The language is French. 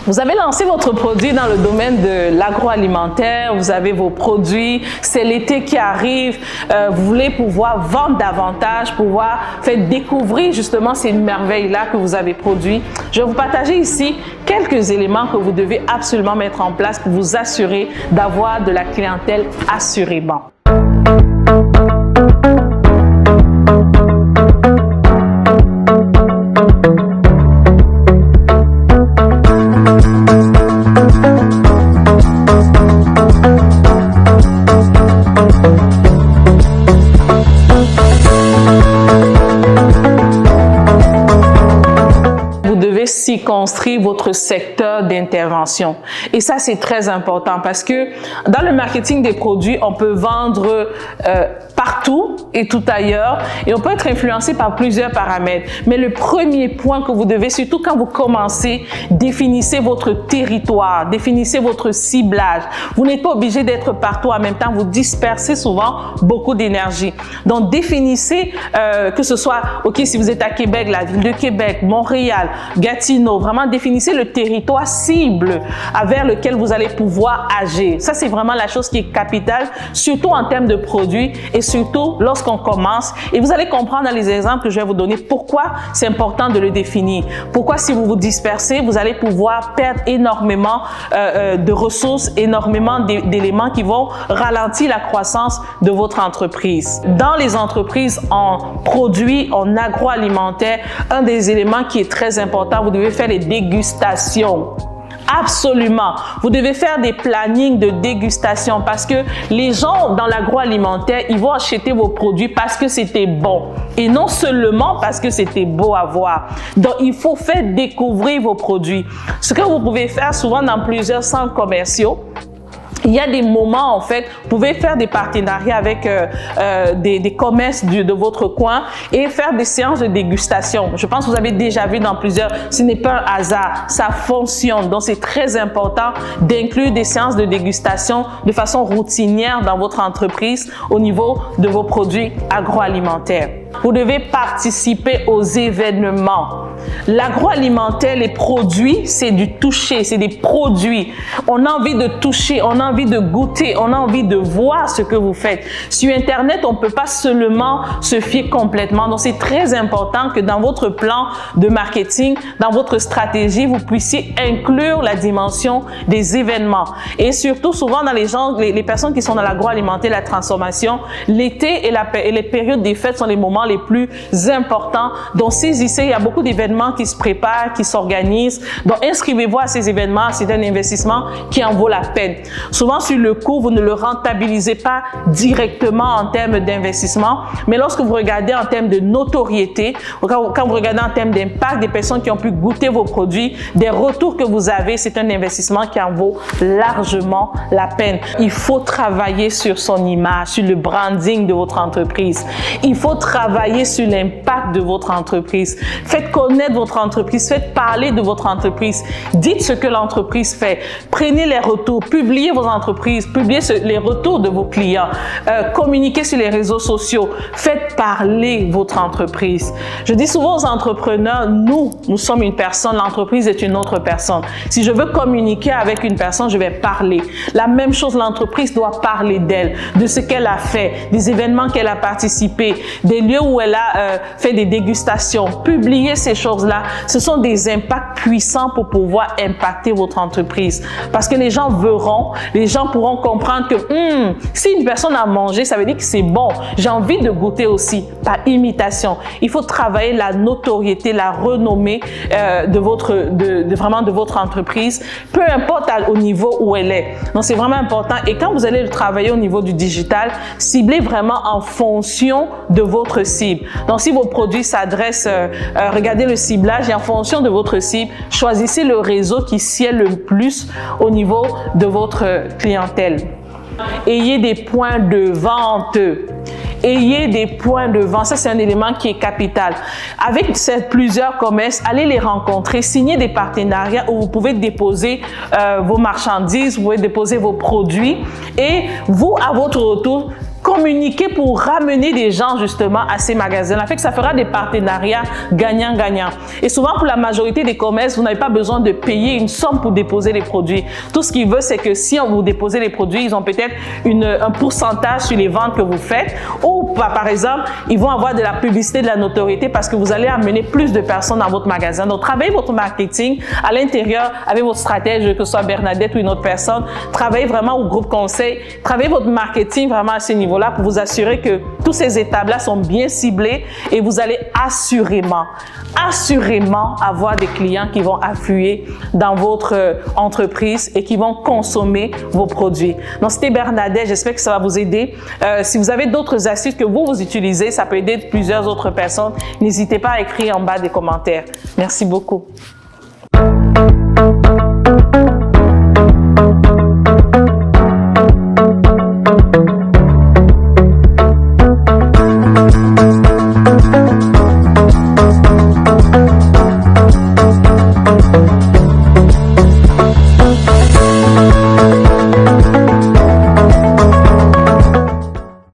Vous avez lancé votre produit dans le domaine de l'agroalimentaire, vous avez vos produits, c'est l'été qui arrive, vous voulez pouvoir vendre davantage, pouvoir faire découvrir justement ces merveilles-là que vous avez produites. Je vais vous partager ici quelques éléments que vous devez absolument mettre en place pour vous assurer d'avoir de la clientèle assurément. Circonscrire votre secteur d'intervention. Et ça, c'est très important parce que dans le marketing des produits, on peut vendre partout et tout ailleurs et on peut être influencé par plusieurs paramètres. Mais le premier point que vous devez, surtout quand vous commencez, définissez votre territoire, définissez votre ciblage. Vous n'êtes pas obligé d'être partout en même temps, vous dispersez souvent beaucoup d'énergie. Donc, définissez que ce soit, ok, si vous êtes à Québec, la ville de Québec, Montréal, Gatineau, vraiment définissez le territoire cible vers lequel vous allez pouvoir agir. Ça, c'est vraiment la chose qui est capitale, surtout en termes de produits et surtout lorsqu'on commence. Et vous allez comprendre dans les exemples que je vais vous donner pourquoi c'est important de le définir. Pourquoi si vous vous dispersez, vous allez pouvoir perdre énormément de ressources, énormément d'éléments qui vont ralentir la croissance de votre entreprise. Dans les entreprises en produits, en agroalimentaire, un des éléments qui est très important, vous devez faire les dégustations. Absolument. Vous devez faire des plannings de dégustation parce que les gens dans l'agroalimentaire, ils vont acheter vos produits parce que c'était bon et non seulement parce que c'était beau à voir. Donc, il faut faire découvrir vos produits. Ce que vous pouvez faire souvent dans plusieurs centres commerciaux, il y a des moments, en fait, vous pouvez faire des partenariats avec des commerces de votre coin et faire des séances de dégustation. Je pense que vous avez déjà vu dans plusieurs, ce n'est pas un hasard, ça fonctionne. Donc, c'est très important d'inclure des séances de dégustation de façon routinière dans votre entreprise au niveau de vos produits agroalimentaires. Vous devez participer aux événements. L'agroalimentaire, les produits, c'est du toucher, c'est des produits. On a envie de toucher, on a envie de goûter, on a envie de voir ce que vous faites. Sur Internet, on ne peut pas seulement se fier complètement. Donc, c'est très important que dans votre plan de marketing, dans votre stratégie, vous puissiez inclure la dimension des événements. Et surtout, souvent, dans les personnes qui sont dans l'agroalimentaire, la transformation, l'été et les périodes des fêtes sont les moments les plus importants. Donc, saisissez, il y a beaucoup d'événements qui se préparent, qui s'organisent. Donc, inscrivez-vous à ces événements. C'est un investissement qui en vaut la peine. Souvent, sur le coût, vous ne le rentabilisez pas directement en termes d'investissement, mais lorsque vous regardez en termes de notoriété, quand vous regardez en termes d'impact des personnes qui ont pu goûter vos produits, des retours que vous avez, c'est un investissement qui en vaut largement la peine. Il faut travailler sur son image, sur le branding de votre entreprise. Il faut travailler sur l'impact de votre entreprise. Faites connaître votre entreprise, faites parler de votre entreprise. Dites ce que l'entreprise fait. Prenez les retours, publiez vos entreprises, publiez les retours de vos clients, communiquez sur les réseaux sociaux, faites parler votre entreprise. Je dis souvent aux entrepreneurs, nous sommes une personne, l'entreprise est une autre personne. Si je veux communiquer avec une personne, je vais parler. La même chose, l'entreprise doit parler d'elle, de ce qu'elle a fait, des événements qu'elle a participé, des lieux où elle a fait des dégustations. Publiez ces choses-là. Ce sont des impacts puissants pour pouvoir impacter votre entreprise. Parce que les gens verront, les gens pourront comprendre que si une personne a mangé, ça veut dire que c'est bon. J'ai envie de goûter aussi, par imitation. Il faut travailler la notoriété, la renommée vraiment de votre entreprise, peu importe au niveau où elle est. Donc, c'est vraiment important. Et quand vous allez le travailler au niveau du digital, ciblez vraiment en fonction de votre cible. Donc, si vos produits s'adressent, regardez le ciblage et en fonction de votre cible, choisissez le réseau qui sied le plus au niveau de votre clientèle. Ayez des points de vente. Ayez des points de vente. Ça, c'est un élément qui est capital. Avec plusieurs commerces, allez les rencontrer, signez des partenariats où vous pouvez déposer vos marchandises, vous pouvez déposer vos produits et vous, à votre retour, communiquer pour ramener des gens justement à ces magasins-là. Fait que ça fera des partenariats gagnant-gagnant. Et souvent, pour la majorité des commerces, vous n'avez pas besoin de payer une somme pour déposer les produits. Tout ce qu'ils veulent, c'est que si on vous dépose les produits, ils ont peut-être un pourcentage sur les ventes que vous faites. Ou par exemple, ils vont avoir de la publicité, de la notoriété parce que vous allez amener plus de personnes dans votre magasin. Donc, travaillez votre marketing à l'intérieur avec votre stratège, que ce soit Bernadette ou une autre personne. Travaillez vraiment au groupe conseil. Travaillez votre marketing vraiment à ce niveau-là pour vous assurer que toutes ces étapes-là sont bien ciblées et vous allez assurément avoir des clients qui vont affluer dans votre entreprise et qui vont consommer vos produits. Donc, c'était Bernadette. J'espère que ça va vous aider. Si vous avez d'autres astuces que vous utilisez, ça peut aider plusieurs autres personnes. N'hésitez pas à écrire en bas des commentaires. Merci beaucoup.